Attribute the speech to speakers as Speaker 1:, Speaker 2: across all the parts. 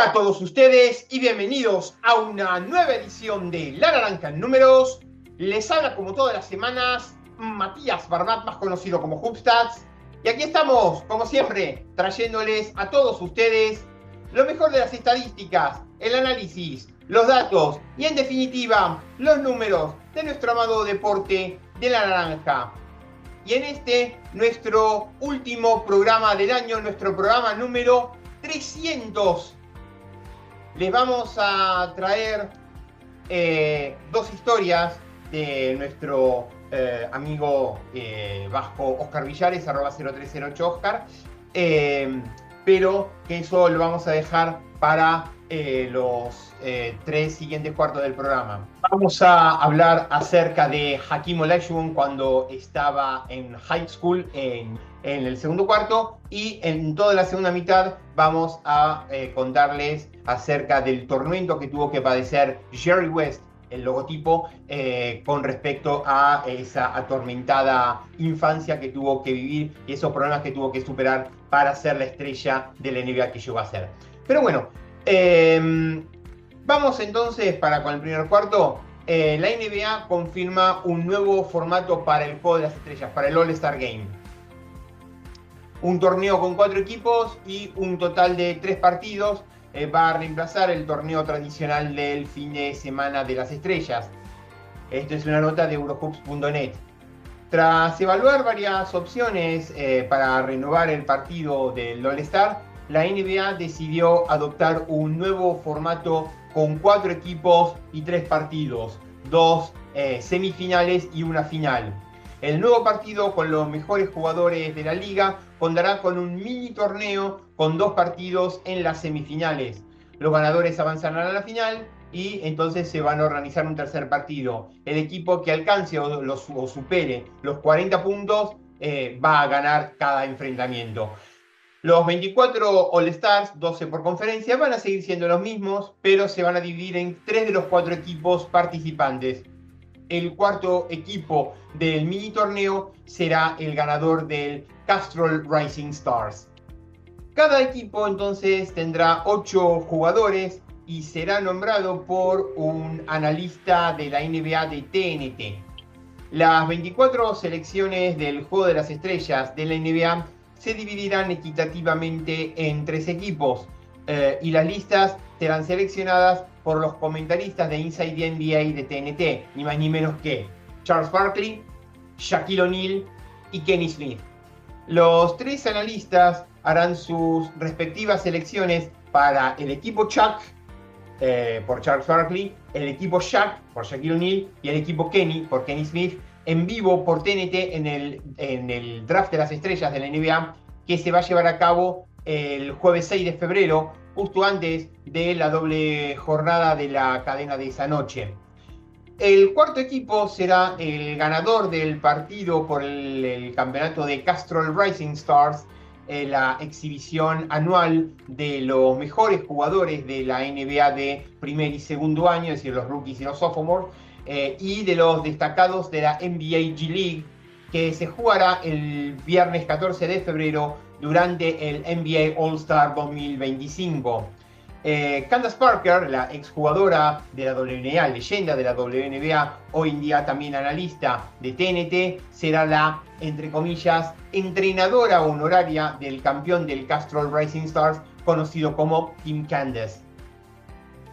Speaker 1: a todos ustedes y bienvenidos a una nueva edición de La Naranja en Números. Les habla como todas las semanas Matías Barbat, más conocido como Hubstats. Y aquí estamos, como siempre, trayéndoles a todos ustedes lo mejor de las estadísticas, el análisis, los datos y en definitiva los números de nuestro amado deporte de la naranja. Y en este, nuestro último programa del año, nuestro programa número 300, les vamos a traer dos historias de nuestro amigo vasco Oscar Villares, @0308Oscar, pero que eso lo vamos a dejar para los 3 siguientes cuartos del programa. Vamos a hablar acerca de Hakeem Olajuwon cuando estaba en high school en el segundo cuarto, y en toda la segunda mitad vamos a contarles acerca del tormento que tuvo que padecer Jerry West, el logotipo, con respecto a esa atormentada infancia que tuvo que vivir y esos problemas que tuvo que superar para ser la estrella de la NBA que llegó a ser. Pero bueno, vamos entonces con el primer cuarto. La NBA confirma un nuevo formato para el Juego de las Estrellas, para el All-Star Game. Un torneo con 4 equipos y un total de 3 partidos. Va a reemplazar el torneo tradicional del fin de semana de las estrellas. Esto es una nota de Eurohoops.net. Tras evaluar varias opciones para renovar el partido del All-Star, la NBA decidió adoptar un nuevo formato con 4 equipos y 3 partidos, 2 semifinales y una final. El nuevo partido con los mejores jugadores de la liga contará con un mini torneo con 2 partidos en las semifinales. Los ganadores avanzarán a la final y entonces se van a organizar un tercer partido. El equipo que alcance o supere los 40 puntos va a ganar cada enfrentamiento. Los 24 All-Stars, 12 por conferencia, van a seguir siendo los mismos, pero se van a dividir en 3 de los 4 equipos participantes. El cuarto equipo del mini torneo será el ganador del Castrol Rising Stars. Cada equipo entonces tendrá 8 jugadores y será nombrado por un analista de la NBA de TNT. Las 24 selecciones del Juego de las Estrellas de la NBA se dividirán equitativamente en 3 equipos y las listas serán seleccionadas por los comentaristas de Inside the NBA de TNT, ni más ni menos que Charles Barkley, Shaquille O'Neal y Kenny Smith. Los 3 analistas harán sus respectivas selecciones para el equipo Chuck por Charles Barkley, el equipo Shaq por Shaquille O'Neal y el equipo Kenny por Kenny Smith, en vivo por TNT en el draft de las estrellas de la NBA, que se va a llevar a cabo el jueves 6 de febrero, justo antes de la doble jornada de la cadena de esa noche. El cuarto equipo será el ganador del partido por el campeonato de Castrol Rising Stars, la exhibición anual de los mejores jugadores de la NBA de primer y segundo año, es decir, los rookies y los sophomores, y de los destacados de la NBA G League, que se jugará el viernes 14 de febrero durante el NBA All-Star 2025. Candace Parker, la exjugadora de la WNBA, leyenda de la WNBA, hoy en día también analista de TNT, será la, entre comillas, entrenadora honoraria del campeón del Castrol Rising Stars, conocido como Team Candace.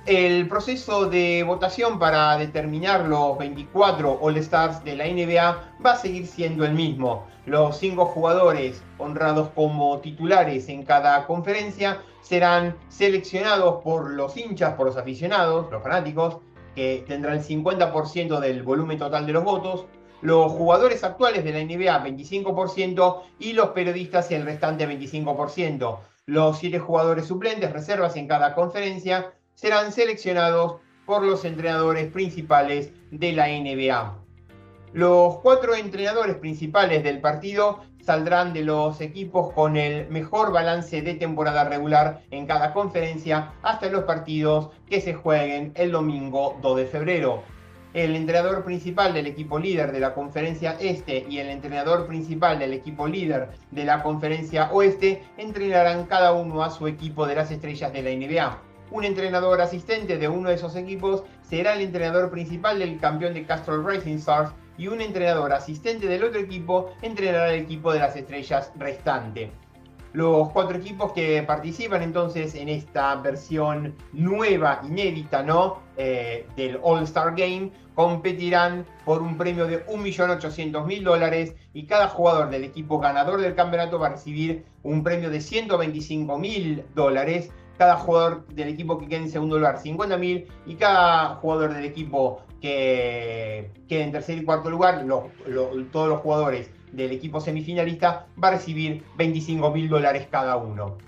Speaker 1: El proceso de votación para determinar los 24 All-Stars de la NBA va a seguir siendo el mismo. Los 5 jugadores honrados como titulares en cada conferencia serán seleccionados por los hinchas, por los aficionados, los fanáticos, que tendrán el 50% del volumen total de los votos. Los jugadores actuales de la NBA, 25%, y los periodistas, el restante 25%. Los 7 jugadores suplentes, reservas en cada conferencia, serán seleccionados por los entrenadores principales de la NBA. Los 4 entrenadores principales del partido saldrán de los equipos con el mejor balance de temporada regular en cada conferencia hasta los partidos que se jueguen el domingo 2 de febrero. El entrenador principal del equipo líder de la conferencia este y el entrenador principal del equipo líder de la conferencia oeste entrenarán cada uno a su equipo de las estrellas de la NBA. Un entrenador asistente de uno de esos equipos será el entrenador principal del campeón de Castrol Racing Stars y un entrenador asistente del otro equipo entrenará al equipo de las estrellas restante. Los 4 equipos que participan entonces en esta versión nueva, inédita, ¿no? Del All-Star Game, competirán por un premio de $1.800.000 y cada jugador del equipo ganador del campeonato va a recibir un premio de $125.000. Cada jugador del equipo que quede en segundo lugar, $50.000, y cada jugador del equipo que quede en tercer y cuarto lugar, todos los jugadores del equipo semifinalista, va a recibir $25.000 cada uno.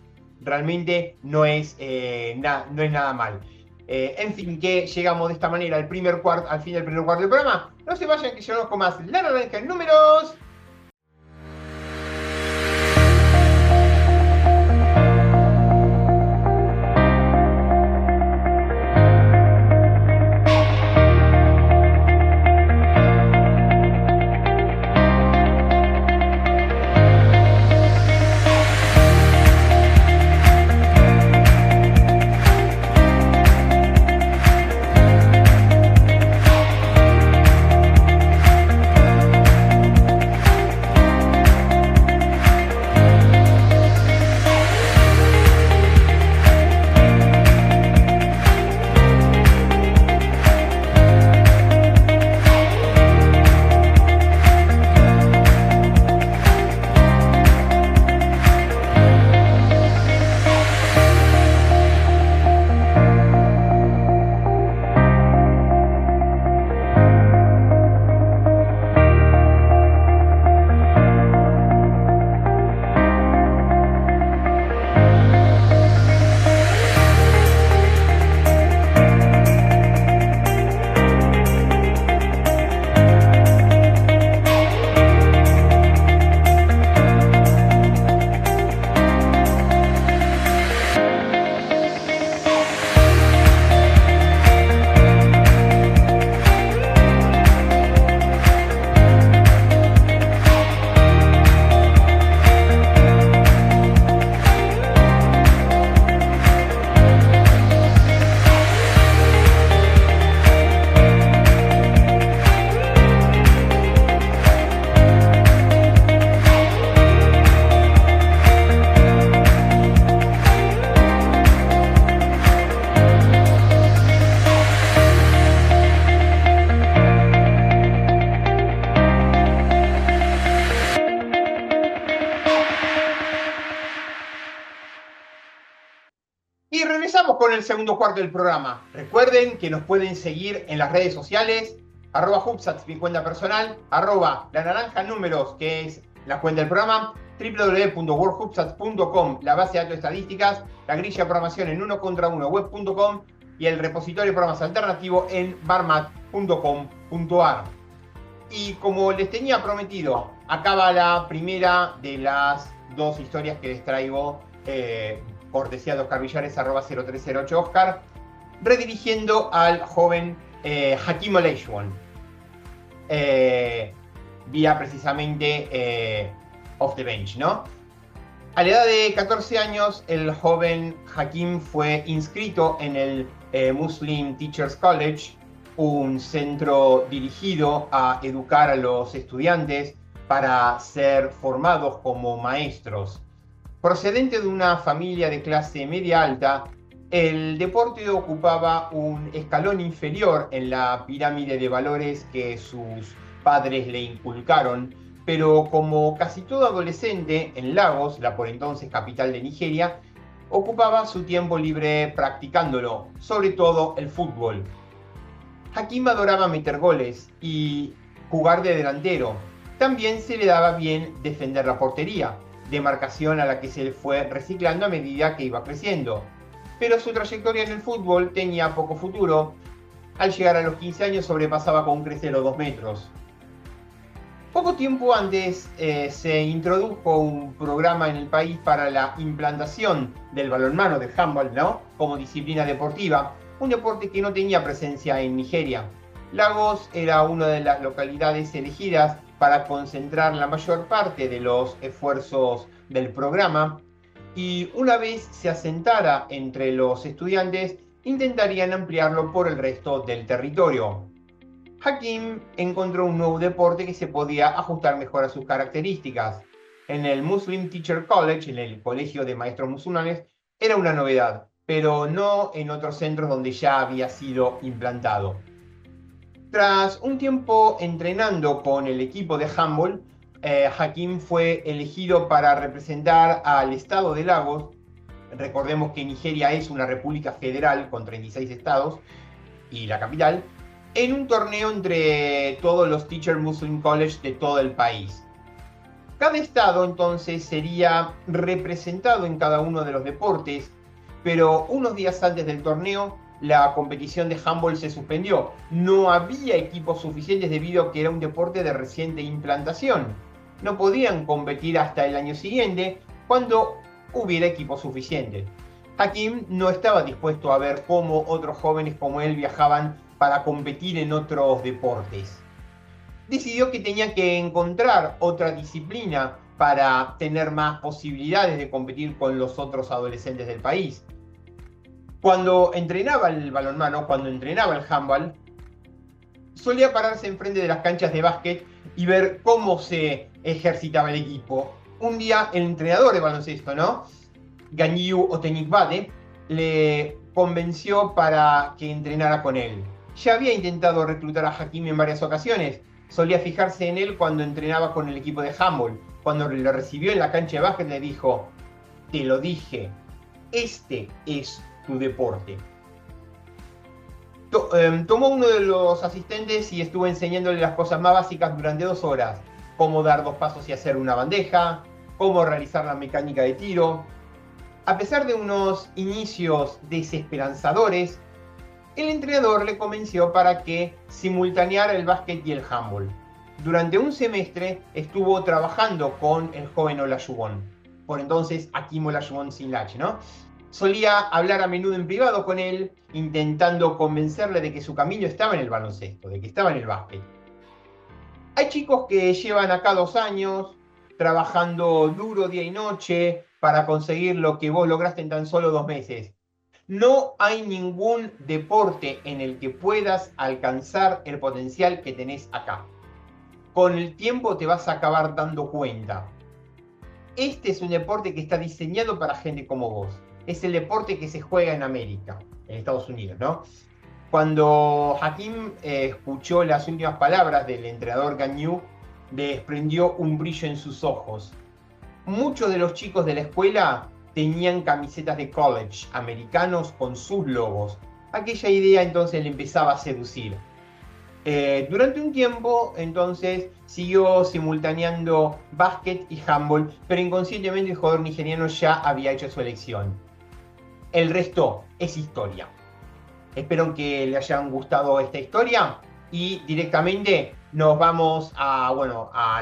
Speaker 1: Realmente no es nada mal. En fin, que llegamos de esta manera al fin del primer cuarto del programa. No se vayan, que llegamos con más La Naranja en Números. Y regresamos con el segundo cuarto del programa. Recuerden que nos pueden seguir en las redes sociales, @Hubsats, mi cuenta personal, @La Naranja Números, que es la cuenta del programa, www.worldhubsats.com, la base de datos estadísticas, la grilla de programación en 1contra1 web.com y el repositorio de programas alternativo en barmat.com.ar. Y como les tenía prometido, acaba la primera de las 2 historias que les traigo, cortesía de Oscar Villares, @0308Oscar, redirigiendo al joven Hakeem Olajuwon, vía precisamente off the bench, ¿no? A la edad de 14 años, el joven Hakeem fue inscrito en el Muslim Teachers College, un centro dirigido a educar a los estudiantes para ser formados como maestros. Procedente de una familia de clase media alta, el deporte ocupaba un escalón inferior en la pirámide de valores que sus padres le inculcaron, pero como casi todo adolescente en Lagos, la por entonces capital de Nigeria, ocupaba su tiempo libre practicándolo, sobre todo el fútbol. Hakeem adoraba meter goles y jugar de delantero. También se le daba bien defender la portería, demarcación a la que se le fue reciclando a medida que iba creciendo. Pero su trayectoria en el fútbol tenía poco futuro. Al llegar a los 15 años sobrepasaba con creces los 2 metros. Poco tiempo antes se introdujo un programa en el país para la implantación del balonmano, del handball, ¿no?, como disciplina deportiva, un deporte que no tenía presencia en Nigeria. Lagos era una de las localidades elegidas para concentrar la mayor parte de los esfuerzos del programa, y una vez se asentara entre los estudiantes, intentarían ampliarlo por el resto del territorio. Hakim encontró un nuevo deporte que se podía ajustar mejor a sus características. En el Muslim Teacher College, en el colegio de maestros musulmanes, era una novedad, pero no en otros centros donde ya había sido implantado. Tras un tiempo entrenando con el equipo de handball, Hakim fue elegido para representar al estado de Lagos. Recordemos que Nigeria es una república federal con 36 estados y la capital, en un torneo entre todos los Teacher Muslim College de todo el país. Cada estado entonces sería representado en cada uno de los deportes, pero unos días antes del torneo la competición de handball se suspendió. No había equipos suficientes debido a que era un deporte de reciente implantación. No podían competir hasta el año siguiente, cuando hubiera equipos suficientes. Hakim no estaba dispuesto a ver cómo otros jóvenes como él viajaban para competir en otros deportes. Decidió que tenía que encontrar otra disciplina para tener más posibilidades de competir con los otros adolescentes del país. Cuando entrenaba el balonmano, cuando entrenaba el handball, solía pararse enfrente de las canchas de básquet y ver cómo se ejercitaba el equipo. Un día el entrenador de baloncesto, Ganyu Otenikbade, le convenció para que entrenara con él. Ya había intentado reclutar a Hakim en varias ocasiones. Solía fijarse en él cuando entrenaba con el equipo de handball. Cuando lo recibió en la cancha de básquet le dijo: te lo dije, este es tu deporte. Tomó uno de los asistentes y estuvo enseñándole las cosas más básicas durante 2 horas. Cómo dar 2 pasos y hacer una bandeja, cómo realizar la mecánica de tiro. A pesar de unos inicios desesperanzadores, el entrenador le convenció para que simultaneara el básquet y el handball. Durante un semestre estuvo trabajando con el joven Olajuwon, por entonces Hakim Olajuwon Sinlach, Solía hablar a menudo en privado con él, intentando convencerle de que su camino estaba en el baloncesto, de que estaba en el básquet. Hay chicos que llevan acá 2 años, trabajando duro día y noche para conseguir lo que vos lograste en tan solo 2 meses. No hay ningún deporte en el que puedas alcanzar el potencial que tenés acá. Con el tiempo te vas a acabar dando cuenta. Este es un deporte que está diseñado para gente como vos. Es el deporte que se juega en América, en Estados Unidos, Cuando Hakim escuchó las últimas palabras del entrenador Ganyu, le desprendió un brillo en sus ojos. Muchos de los chicos de la escuela tenían camisetas de college americanos con sus logos. Aquella idea entonces le empezaba a seducir. Durante un tiempo entonces siguió simultaneando básquet y handball, pero inconscientemente el jugador nigeriano ya había hecho su elección. El resto es historia. Espero que les hayan gustado esta historia y directamente nos vamos a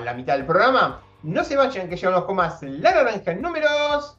Speaker 1: la mitad del programa. No se vayan, que llevamos con más La Naranja en Números.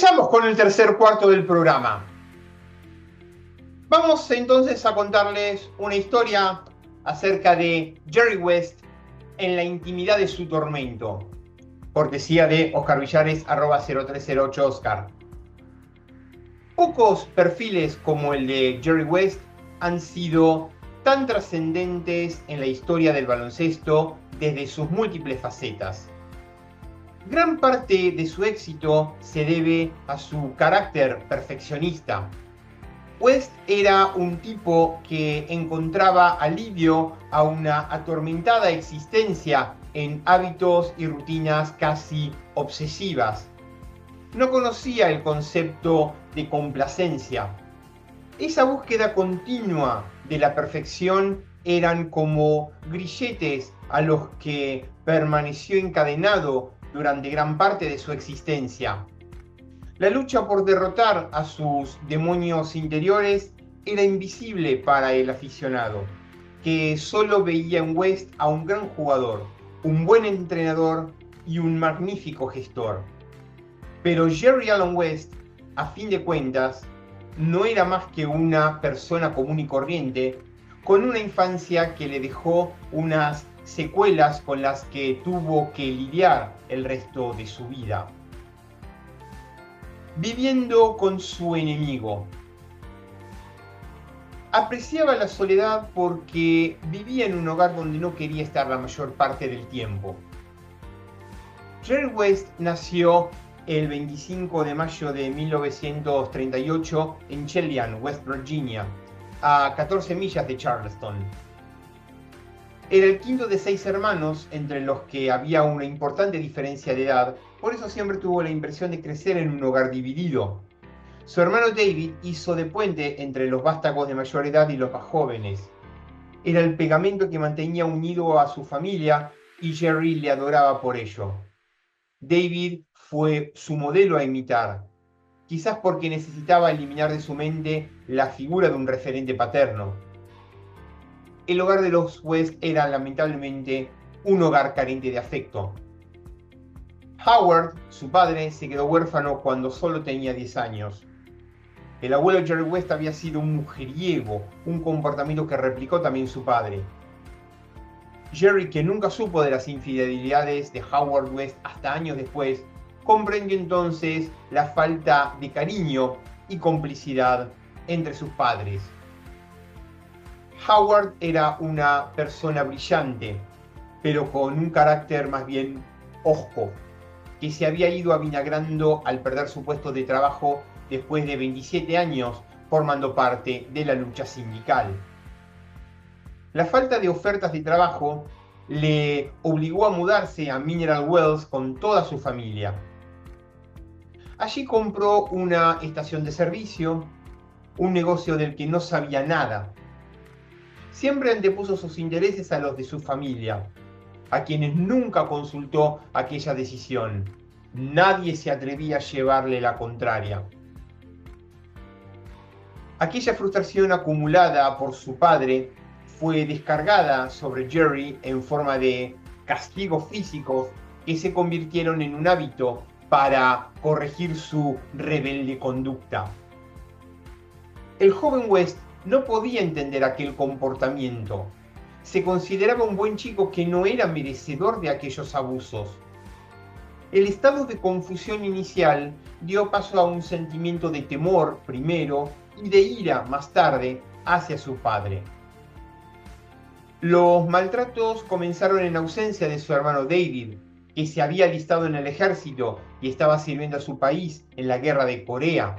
Speaker 1: Empezamos con el tercer cuarto del programa. Vamos entonces a contarles una historia acerca de Jerry West en la intimidad de su tormento. Cortesía de Oscar Villares, @0308Oscar. Pocos perfiles como el de Jerry West han sido tan trascendentes en la historia del baloncesto desde sus múltiples facetas. Gran parte de su éxito se debe a su carácter perfeccionista. West era un tipo que encontraba alivio a una atormentada existencia en hábitos y rutinas casi obsesivas. No conocía el concepto de complacencia. Esa búsqueda continua de la perfección eran como grilletes a los que permaneció encadenado durante gran parte de su existencia. La lucha por derrotar a sus demonios interiores era invisible para el aficionado, que solo veía en West a un gran jugador, un buen entrenador y un magnífico gestor. Pero Jerry Allen West, a fin de cuentas, no era más que una persona común y corriente, con una infancia que le dejó unas secuelas con las que tuvo que lidiar el resto de su vida. Viviendo con su enemigo. Apreciaba la soledad porque vivía en un hogar donde no quería estar la mayor parte del tiempo. Jerry West nació el 25 de mayo de 1938 en Cheyenne, West Virginia, a 14 millas de Charleston. Era el quinto de 6 hermanos, entre los que había una importante diferencia de edad, por eso siempre tuvo la impresión de crecer en un hogar dividido. Su hermano David hizo de puente entre los vástagos de mayor edad y los más jóvenes. Era el pegamento que mantenía unido a su familia y Jerry le adoraba por ello. David fue su modelo a imitar, quizás porque necesitaba eliminar de su mente la figura de un referente paterno. El hogar de los West era lamentablemente un hogar carente de afecto. Howard, su padre, se quedó huérfano cuando solo tenía 10 años. El abuelo Jerry West había sido un mujeriego, un comportamiento que replicó también su padre. Jerry, que nunca supo de las infidelidades de Howard West hasta años después, comprendió entonces la falta de cariño y complicidad entre sus padres. Howard era una persona brillante, pero con un carácter más bien hosco, que se había ido avinagrando al perder su puesto de trabajo después de 27 años formando parte de la lucha sindical. La falta de ofertas de trabajo le obligó a mudarse a Mineral Wells con toda su familia. Allí compró una estación de servicio, un negocio del que no sabía nada. Siempre antepuso sus intereses a los de su familia, a quienes nunca consultó aquella decisión. Nadie se atrevía a llevarle la contraria. Aquella frustración acumulada por su padre fue descargada sobre Jerry en forma de castigos físicos que se convirtieron en un hábito para corregir su rebelde conducta. El joven West no podía entender aquel comportamiento. Se consideraba un buen chico que no era merecedor de aquellos abusos. El estado de confusión inicial dio paso a un sentimiento de temor primero y de ira más tarde hacia su padre. Los maltratos comenzaron en ausencia de su hermano David, que se había alistado en el ejército y estaba sirviendo a su país en la guerra de Corea.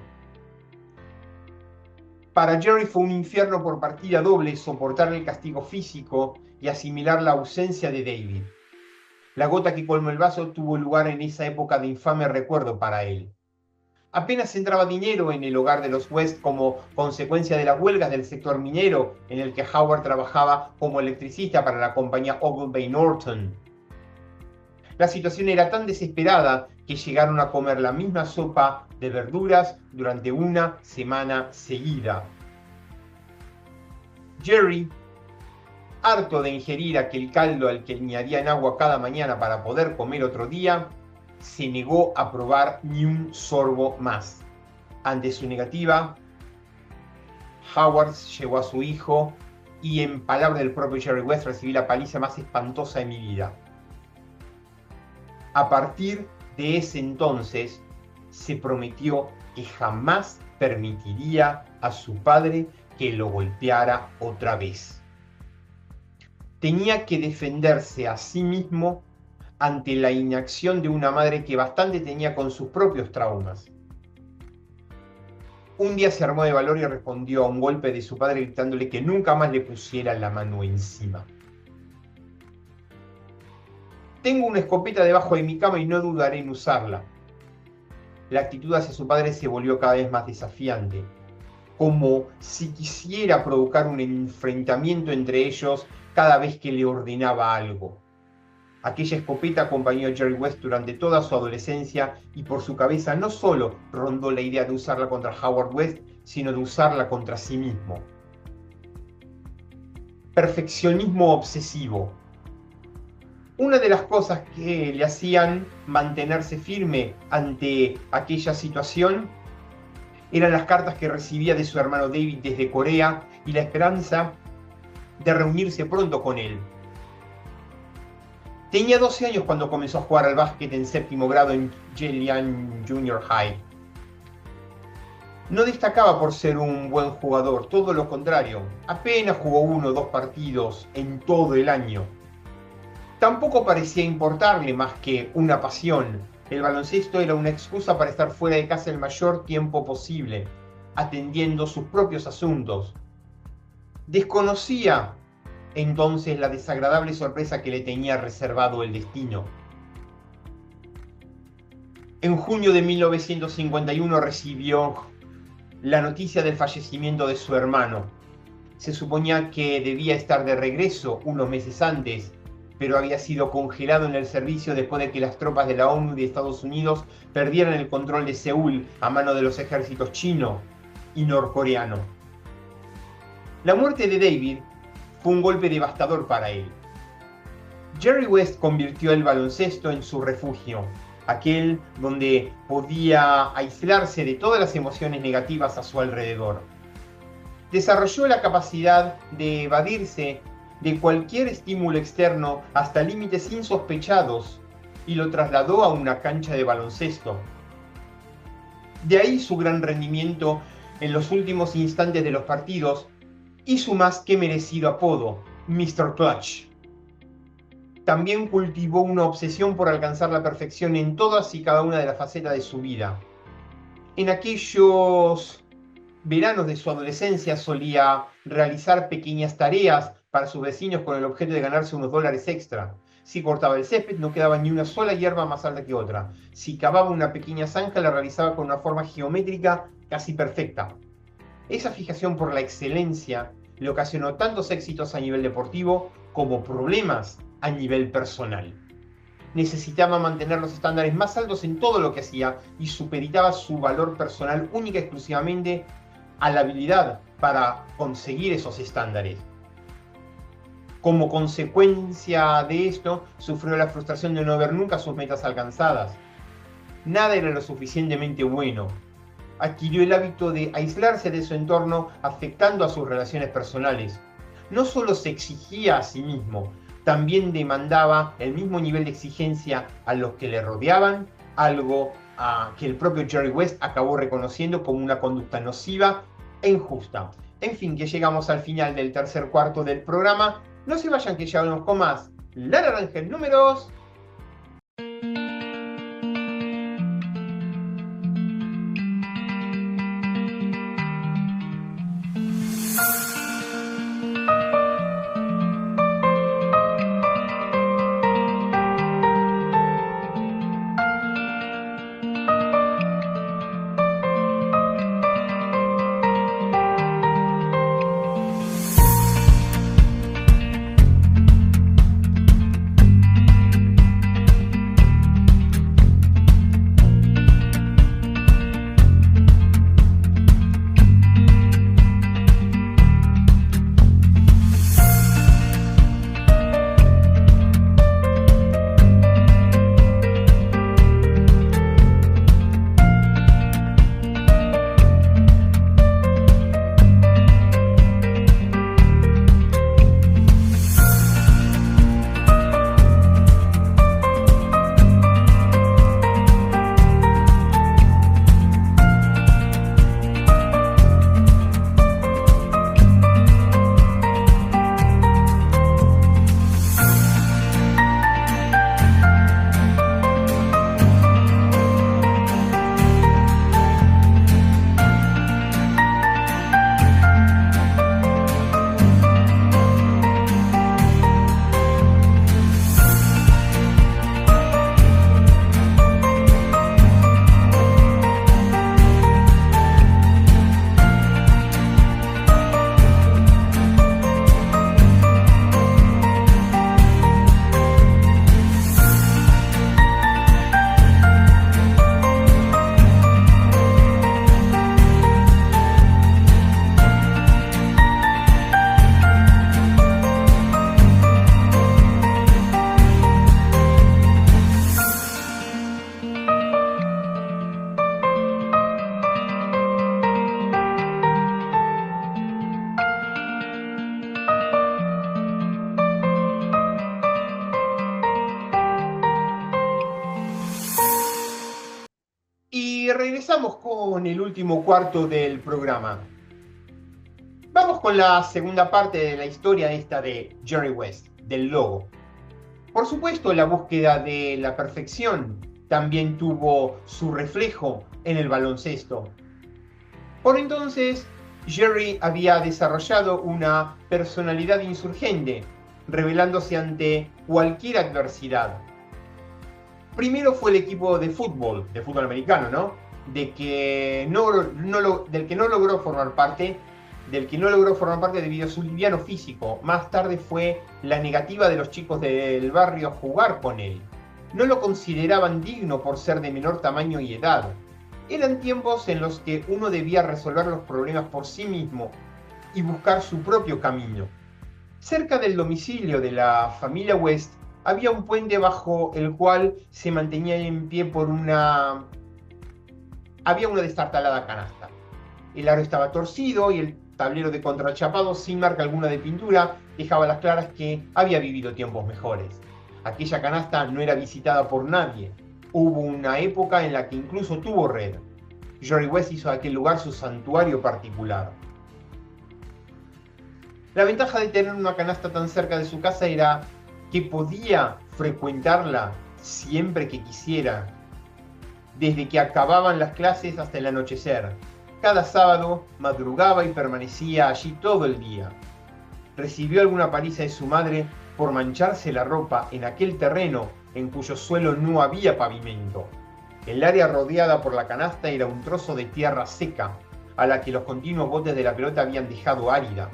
Speaker 1: Para Jerry fue un infierno por partida doble soportar el castigo físico y asimilar la ausencia de David. La gota que colmó el vaso tuvo lugar en esa época de infame recuerdo para él. Apenas entraba dinero en el hogar de los West como consecuencia de las huelgas del sector minero en el que Howard trabajaba como electricista para la compañía Ogilvy Norton. La situación era tan desesperada que llegaron a comer la misma sopa de verduras durante una semana seguida. Jerry, harto de ingerir aquel caldo al que añadían agua cada mañana para poder comer otro día, se negó a probar ni un sorbo más. Ante su negativa, Howard llevó a su hijo y, en palabras del propio Jerry West, recibí la paliza más espantosa de mi vida. A partir de ese entonces, se prometió que jamás permitiría a su padre que lo golpeara otra vez. Tenía que defenderse a sí mismo ante la inacción de una madre que bastante tenía con sus propios traumas. Un día se armó de valor y respondió a un golpe de su padre gritándole que nunca más le pusiera la mano encima. Tengo una escopeta debajo de mi cama y no dudaré en usarla. La actitud hacia su padre se volvió cada vez más desafiante, como si quisiera provocar un enfrentamiento entre ellos cada vez que le ordenaba algo. Aquella escopeta acompañó a Jerry West durante toda su adolescencia y por su cabeza no solo rondó la idea de usarla contra Howard West, sino de usarla contra sí mismo. Perfeccionismo obsesivo. Una de las cosas que le hacían mantenerse firme ante aquella situación eran las cartas que recibía de su hermano David desde Corea y la esperanza de reunirse pronto con él. Tenía 12 años cuando comenzó a jugar al básquet en séptimo grado en Jillian Junior High. No destacaba por ser un buen jugador, todo lo contrario, apenas jugó 1 o 2 partidos en todo el año. Tampoco parecía importarle más que una pasión. El baloncesto era una excusa para estar fuera de casa el mayor tiempo posible, atendiendo sus propios asuntos. Desconocía entonces la desagradable sorpresa que le tenía reservado el destino. En junio de 1951 recibió la noticia del fallecimiento de su hermano. Se suponía que debía estar de regreso unos meses antes, pero había sido congelado en el servicio después de que las tropas de la ONU y de Estados Unidos perdieran el control de Seúl a mano de los ejércitos chino y norcoreano. La muerte de David fue un golpe devastador para él. Jerry West convirtió el baloncesto en su refugio, aquel donde podía aislarse de todas las emociones negativas a su alrededor. Desarrolló la capacidad de evadirse de cualquier estímulo externo hasta límites insospechados y lo trasladó a una cancha de baloncesto. De ahí su gran rendimiento en los últimos instantes de los partidos y su más que merecido apodo, Mr. Clutch. También cultivó una obsesión por alcanzar la perfección en todas y cada una de las facetas de su vida. En aquellos veranos de su adolescencia solía realizar pequeñas tareas para sus vecinos con el objeto de ganarse unos dólares extra. Si cortaba el césped, no quedaba ni una sola hierba más alta que otra. Si cavaba una pequeña zanja, la realizaba con una forma geométrica casi perfecta. Esa fijación por la excelencia le ocasionó tantos éxitos a nivel deportivo como problemas a nivel personal. Necesitaba mantener los estándares más altos en todo lo que hacía y supeditaba su valor personal única y exclusivamente a la habilidad para conseguir esos estándares. Como consecuencia de esto, sufrió la frustración de no ver nunca sus metas alcanzadas. Nada era lo suficientemente bueno. Adquirió el hábito de aislarse de su entorno, afectando a sus relaciones personales. No solo se exigía a sí mismo, también demandaba el mismo nivel de exigencia a los que le rodeaban, algo que el propio Jerry West acabó reconociendo como una conducta nociva e injusta. En fin, que llegamos al final del tercer cuarto del programa. No se vayan, que ya hablamos con más La Naranja en Números. Y regresamos con el último cuarto del programa. Vamos con la segunda parte de la historia esta de Jerry West, del logo. Por supuesto, la búsqueda de la perfección también tuvo su reflejo en el baloncesto. Por entonces, Jerry había desarrollado una personalidad insurgente, rebelándose ante cualquier adversidad. Primero fue el equipo de fútbol americano, ¿no? Del que no logró formar parte debido a su liviano físico. Más tarde fue la negativa de los chicos del barrio a jugar con él. No lo consideraban digno por ser de menor tamaño y edad. Eran tiempos en los que uno debía resolver los problemas por sí mismo y buscar su propio camino. Cerca del domicilio de la familia West había un puente bajo el cual se mantenía en pie había una destartalada canasta. El aro estaba torcido y el tablero de contrachapado sin marca alguna de pintura dejaba a las claras que había vivido tiempos mejores. Aquella canasta no era visitada por nadie. Hubo una época en la que incluso tuvo red. Jerry West hizo de aquel lugar su santuario particular. La ventaja de tener una canasta tan cerca de su casa era que podía frecuentarla siempre que quisiera, desde que acababan las clases hasta el anochecer. Cada sábado madrugaba y permanecía allí todo el día. Recibió alguna paliza de su madre por mancharse la ropa en aquel terreno en cuyo suelo no había pavimento. El área rodeada por la canasta era un trozo de tierra seca, a la que los continuos botes de la pelota habían dejado árida.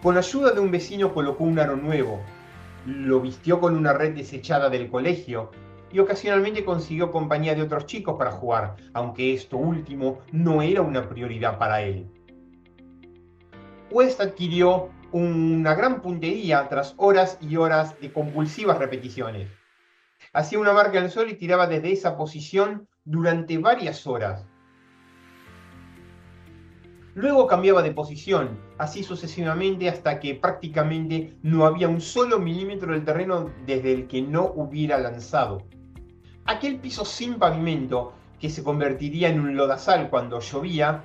Speaker 1: Con ayuda de un vecino colocó un aro nuevo, lo vistió con una red desechada del colegio y ocasionalmente consiguió compañía de otros chicos para jugar, aunque esto último no era una prioridad para él. West adquirió una gran puntería tras horas y horas de compulsivas repeticiones. Hacía una marca en el suelo y tiraba desde esa posición durante varias horas. Luego cambiaba de posición, así sucesivamente hasta que prácticamente no había un solo milímetro del terreno desde el que no hubiera lanzado. Aquel piso sin pavimento, que se convertiría en un lodazal cuando llovía,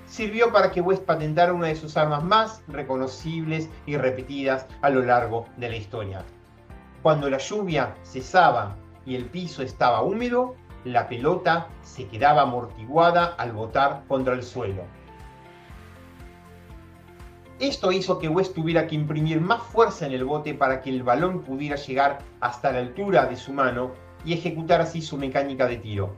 Speaker 1: sirvió para que West patentara una de sus armas más reconocibles y repetidas a lo largo de la historia. Cuando la lluvia cesaba y el piso estaba húmedo, la pelota se quedaba amortiguada al botar contra el suelo. Esto hizo que West tuviera que imprimir más fuerza en el bote para que el balón pudiera llegar hasta la altura de su mano y ejecutar así su mecánica de tiro.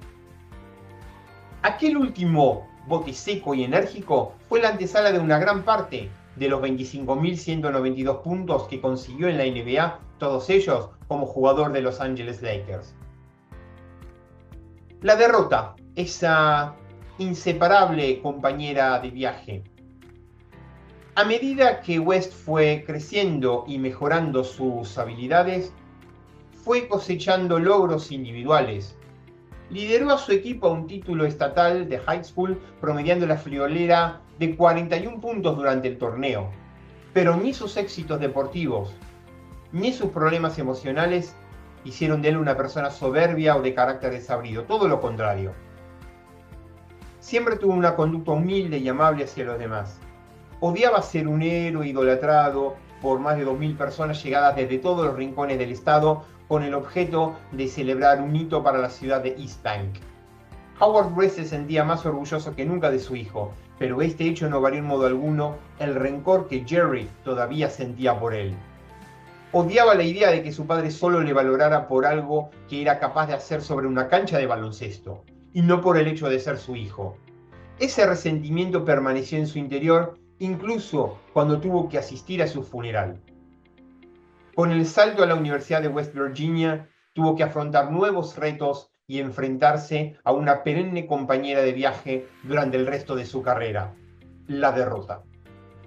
Speaker 1: Aquel último bote seco y enérgico fue la antesala de una gran parte de los 25.192 puntos que consiguió en la NBA, todos ellos como jugador de Los Angeles Lakers. La derrota, esa inseparable compañera de viaje. A medida que West fue creciendo y mejorando sus habilidades, fue cosechando logros individuales. Lideró a su equipo a un título estatal de high school, promediando la friolera de 41 puntos durante el torneo. Pero ni sus éxitos deportivos, ni sus problemas emocionales hicieron de él una persona soberbia o de carácter desabrido, todo lo contrario. Siempre tuvo una conducta humilde y amable hacia los demás. Odiaba ser un héroe idolatrado por más de 2.000 personas llegadas desde todos los rincones del estado con el objeto de celebrar un hito para la ciudad de East Bank. Howard West se sentía más orgulloso que nunca de su hijo, pero este hecho no varió en modo alguno el rencor que Jerry todavía sentía por él. Odiaba la idea de que su padre solo le valorara por algo que era capaz de hacer sobre una cancha de baloncesto, y no por el hecho de ser su hijo. Ese resentimiento permaneció en su interior incluso cuando tuvo que asistir a su funeral. Con el salto a la Universidad de West Virginia, tuvo que afrontar nuevos retos y enfrentarse a una perenne compañera de viaje durante el resto de su carrera, la derrota.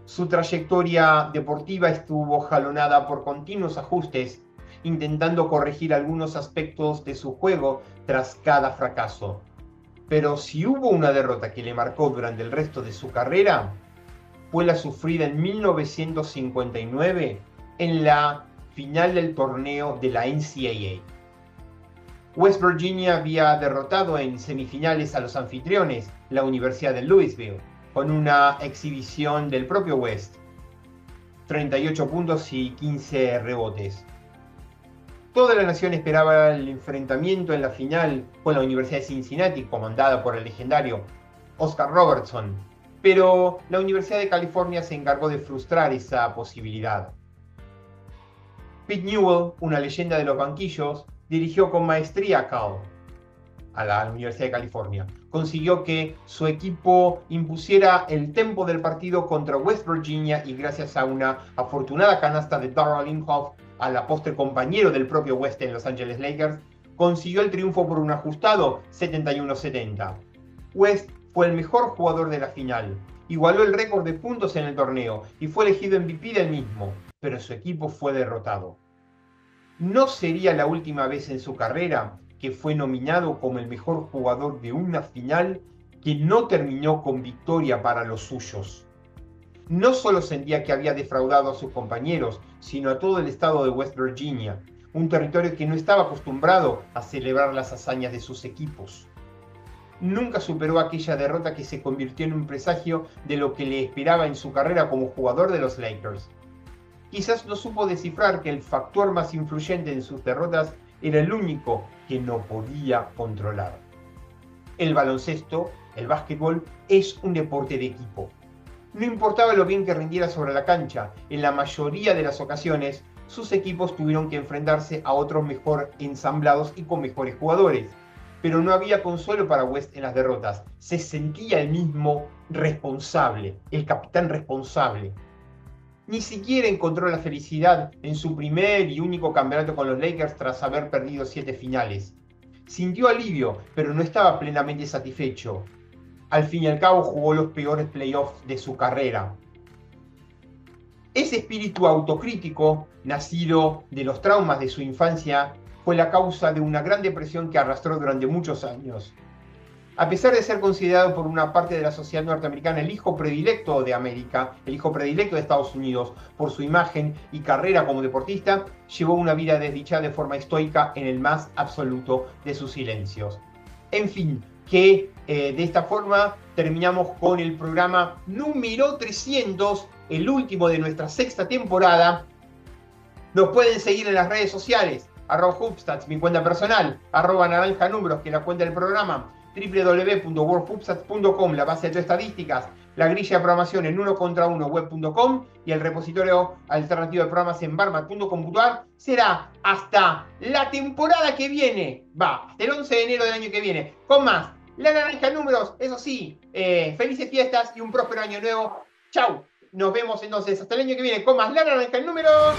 Speaker 1: Su trayectoria deportiva estuvo jalonada por continuos ajustes, intentando corregir algunos aspectos de su juego tras cada fracaso. Pero si hubo una derrota que le marcó durante el resto de su carrera, fue la sufrida en 1959 en la final del torneo de la NCAA. West Virginia había derrotado en semifinales a los anfitriones, la Universidad de Louisville, con una exhibición del propio West. 38 puntos y 15 rebotes. Toda la nación esperaba el enfrentamiento en la final con la Universidad de Cincinnati, comandada por el legendario Oscar Robertson, pero la Universidad de California se encargó de frustrar esa posibilidad. Pete Newell, una leyenda de los banquillos, dirigió con maestría a Cal, a la Universidad de California. Consiguió que su equipo impusiera el tempo del partido contra West Virginia y gracias a una afortunada canasta de Darrell Imhoff, a la postre compañero del propio West en Los Angeles Lakers, consiguió el triunfo por un ajustado 71-70. West fue el mejor jugador de la final, igualó el récord de puntos en el torneo y fue elegido MVP del mismo, pero su equipo fue derrotado. No sería la última vez en su carrera que fue nominado como el mejor jugador de una final que no terminó con victoria para los suyos. No solo sentía que había defraudado a sus compañeros, sino a todo el estado de West Virginia, un territorio que no estaba acostumbrado a celebrar las hazañas de sus equipos. Nunca superó aquella derrota que se convirtió en un presagio de lo que le esperaba en su carrera como jugador de los Lakers. Quizás no supo descifrar que el factor más influyente en sus derrotas era el único que no podía controlar. El baloncesto, el básquetbol, es un deporte de equipo. No importaba lo bien que rindiera sobre la cancha, en la mayoría de las ocasiones, sus equipos tuvieron que enfrentarse a otros mejor ensamblados y con mejores jugadores. Pero no había consuelo para West en las derrotas. Se sentía el mismo responsable, el capitán responsable. Ni siquiera encontró la felicidad en su primer y único campeonato con los Lakers tras haber perdido 7 finales. Sintió alivio, pero no estaba plenamente satisfecho. Al fin y al cabo jugó los peores playoffs de su carrera. Ese espíritu autocrítico, nacido de los traumas de su infancia, fue la causa de una gran depresión que arrastró durante muchos años. A pesar de ser considerado por una parte de la sociedad norteamericana el hijo predilecto de América, el hijo predilecto de Estados Unidos, por su imagen y carrera como deportista, llevó una vida desdichada de forma estoica en el más absoluto de sus silencios. En fin, que de esta forma terminamos con el programa número 300, el último de nuestra 6ª temporada. Nos pueden seguir en las redes sociales, @Hoopstats, mi cuenta personal, @naranjanúmeros, que es la cuenta del programa, www.worldhoopstats.com, la base de estadísticas, la grilla de programación en 1contra1web.com y el repositorio alternativo de programas en barmat.com.ar. Será hasta la temporada que viene, hasta el 11 de enero del año que viene, con más La Naranja Números. Eso sí, felices fiestas y un próspero año nuevo. Chau, nos vemos entonces hasta el año que viene con más La Naranja Números.